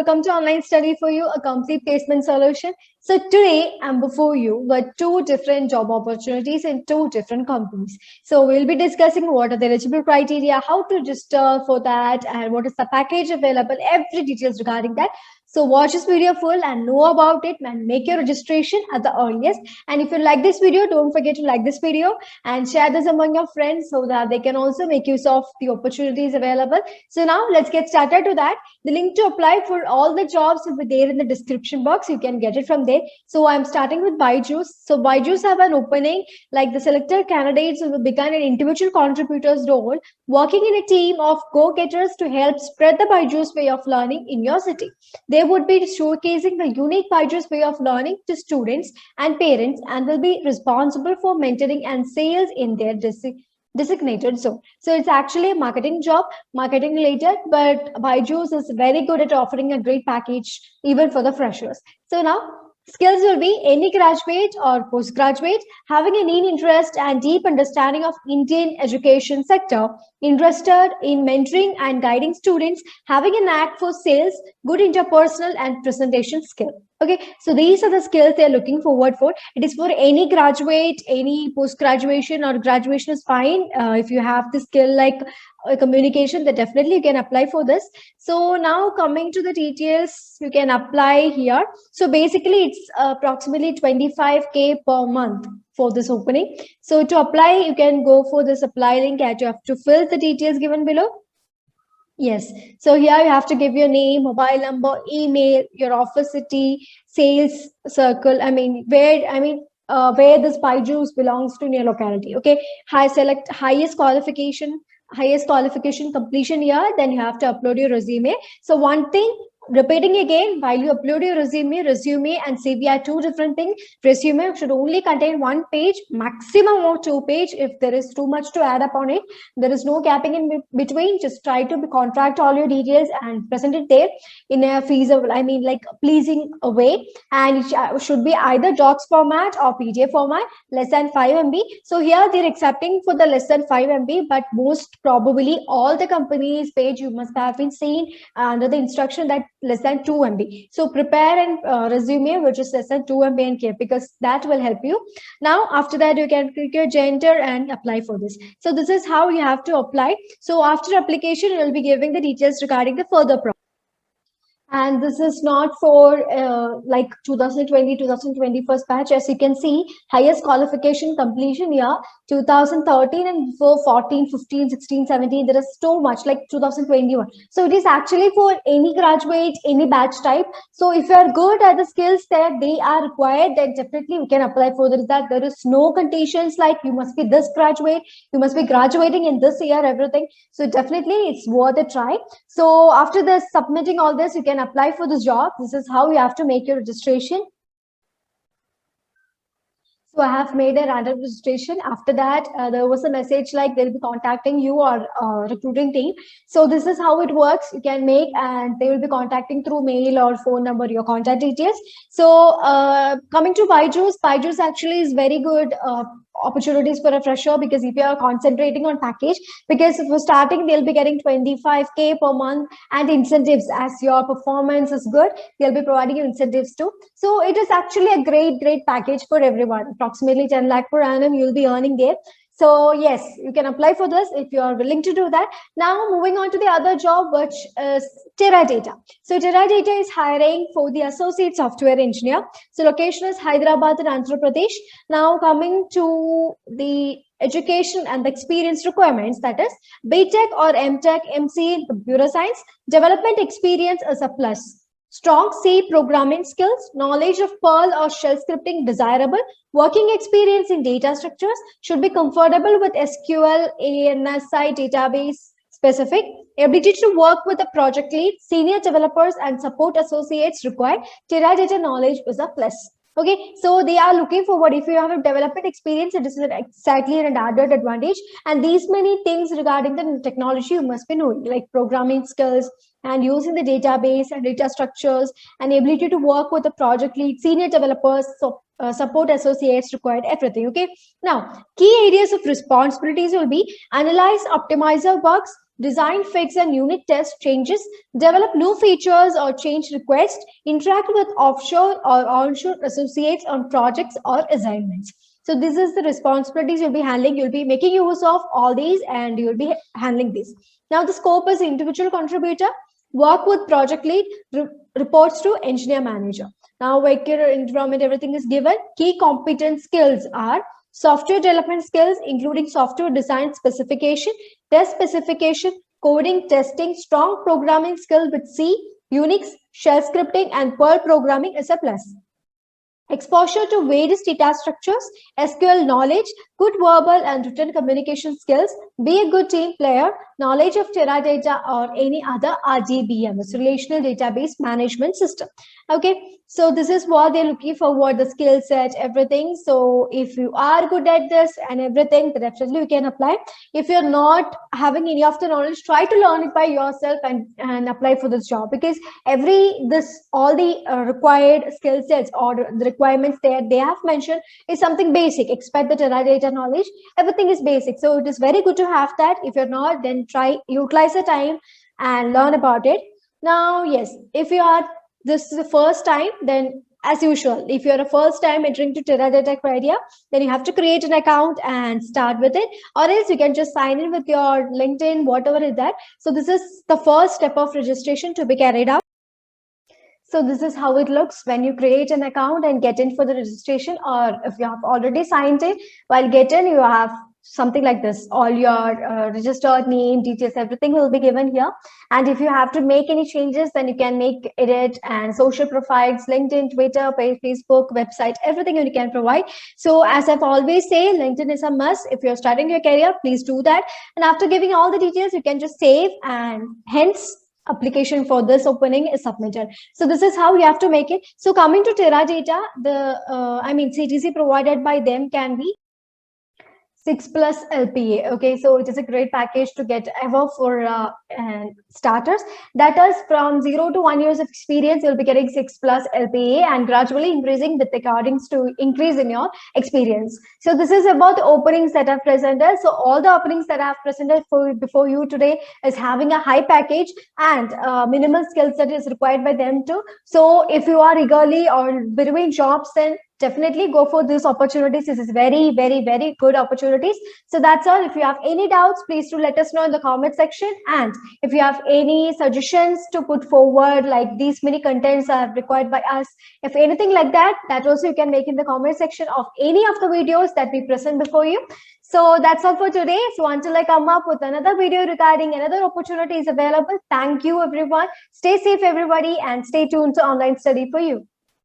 welcome to Online Study for You, a complete placement solution. So today I'm before you with two different job opportunities in two different companies. So we'll be discussing what are the eligible criteria, how to register for that, and what is the package available, every details regarding that. So watch this video full and know about it and make your registration at the earliest. And if you like this video, don't forget to like this video and share this among your friends so that they can also make use of the opportunities available. So now let's get started to that. The link to apply for all the jobs will be there in the description box. You can get it from there. So I'm starting with Byju's. So Byju's have an opening like the selected candidates will become an individual contributors role, working in a team of go-getters to help spread the Byju's way of learning in your city. They would be showcasing the unique Byju's way of learning to students and parents and will be responsible for mentoring and sales in their designated zone. So it's actually a marketing job, marketing related, but Byju's is very good at offering a great package even for the freshers. So now skills will be any graduate or postgraduate having a keen interest and deep understanding of Indian education sector, interested in mentoring and guiding students, having a knack for sales, good interpersonal and presentation skill. Okay, so these are the skills they're looking forward for. It is for any graduate, any post-graduation or graduation is fine. If you have the skill like communication, then definitely you can apply for this. So now coming to the details, you can apply here. So basically it's approximately 25K per month for this opening. So to apply, you can go for this apply link and you have to fill the details given below. Yes. So here you have to give your name, mobile number, email, your office city, sales circle. Where this Byju's belongs to in your locality. Okay. Select highest qualification completion year. Then you have to upload your resume. So one thing, repeating again, while you upload your resume and CV are two different things. Resume should only contain one page, maximum of 2 pages. If there is too much to add up on it, there is no capping in between. Just try to contract all your details and present it there in a feasible, pleasing way. And it should be either docs format or PDF format, less than 5 MB. So here they're accepting for the less than 5 MB, but most probably all the companies page you must have been seen under the instruction that less than 2 MB. So prepare and resume which is less than 2 MB and keep, because that will help you. Now after that you can click your gender and apply for this. So this is how you have to apply. So after application you will be giving the details regarding the further process. And this is not for 2020-2021 batch. As you can see, highest qualification completion year 2013 and before 14, 15, 16, 17. There is so much like 2021. So it is actually for any graduate, any batch type. So if you are good at the skills that they are required, then definitely we can apply for that. There is no conditions like you must be this graduate, you must be graduating in this year, everything. So definitely it's worth a try. So after this, submitting all this, you can apply for this job. This is how you have to make your registration. So I have made a random registration. After that, there was a message like they'll be contacting you or recruiting team. So this is how it works. You can make and they will be contacting through mail or phone number, your contact details. So coming to Byju's, Byju's actually is very good opportunities for a fresher, because if you are concentrating on package, because for starting they'll be getting 25K per month and incentives. As your performance is good, they'll be providing you incentives too. So it is actually a great package for everyone. Approximately 10 lakh per annum you'll be earning there. So yes, you can apply for this if you are willing to do that. Now moving on to the other job, which is Teradata. So Teradata is hiring for the associate software engineer. So location is Hyderabad and Andhra Pradesh. Now coming to the education and the experience requirements, that is BTech or MTech, MCA in computer science. Development experience is a plus. Strong C programming skills, knowledge of Perl or shell scripting desirable, working experience in data structures, should be comfortable with SQL, ANSI database specific, ability to work with the project lead, senior developers and support associates required. Teradata knowledge is a plus. Okay, so they are looking forward. If you have a development experience, it is exactly an added advantage. And these many things regarding the technology you must be knowing, like programming skills and using the database and data structures and ability to work with the project lead, senior developers, so support associates required, everything. Okay, now key areas of responsibilities will be analyze optimizer bugs, design, fix, and unit test changes, develop new features or change requests, interact with offshore or onshore associates on projects or assignments. So this is the responsibilities you'll be handling. You'll be making use of all these and you'll be handling this. Now the scope is individual contributor, work with project lead, reports to engineer manager. Now worker environment, everything is given. Key competent skills are software development skills, including software design specification, test specification, coding, testing, strong programming skill with C, Unix, shell scripting, and Perl programming is a plus. Exposure to various data structures, SQL knowledge, good verbal and written communication skills, be a good team player, knowledge of Teradata or any other RDBM, Relational Database Management System. Okay, so this is what they're looking for, what the skill set, everything. So if you are good at this and everything, then definitely you can apply. If you're not having any of the knowledge, try to learn it by yourself and apply for this job, because all the required skill sets or the requirements that they have mentioned is something basic. Expect the Teradata knowledge, everything is basic. So it is very good to have that. If you're not, then try utilize the time and learn about it. Now, yes, if you are this is the first time, then as usual, if you're a first time entering to Teradata Criteria, then you have to create an account and start with it, or else you can just sign in with your LinkedIn, whatever is that. So this is the first step of registration to be carried out. So this is how it looks when you create an account and get in for the registration, or if you have already signed in, while get in, you have something like this. All your registered name, details, everything will be given here. And if you have to make any changes, then you can make edit and social profiles, LinkedIn, Twitter, Facebook, website, everything you can provide. So as I've always say, LinkedIn is a must. If you're starting your career, please do that. And after giving all the details, you can just save, and hence application for this opening is submitted. So this is how you have to make it. So coming to Teradata, the CTC provided by them can be 6 plus LPA. Okay, so it is a great package to get ever for starters. That is from 0 to 1 years of experience, you'll be getting 6 plus LPA and gradually increasing with according to increase in your experience. So this is about the openings that I've presented. So all the openings that I've presented before you today is having a high package and minimal skills that is required by them too. So if you are eagerly or between jobs, then definitely go for these opportunities. This is very, very, very good opportunities. So that's all. If you have any doubts, please do let us know in the comment section. And if you have any suggestions to put forward, like these many contents are required by us, if anything like that, that also you can make in the comment section of any of the videos that we present before you. So that's all for today. So until I come up with another video regarding another opportunity is available, thank you everyone. Stay safe everybody and stay tuned to Online Study for You.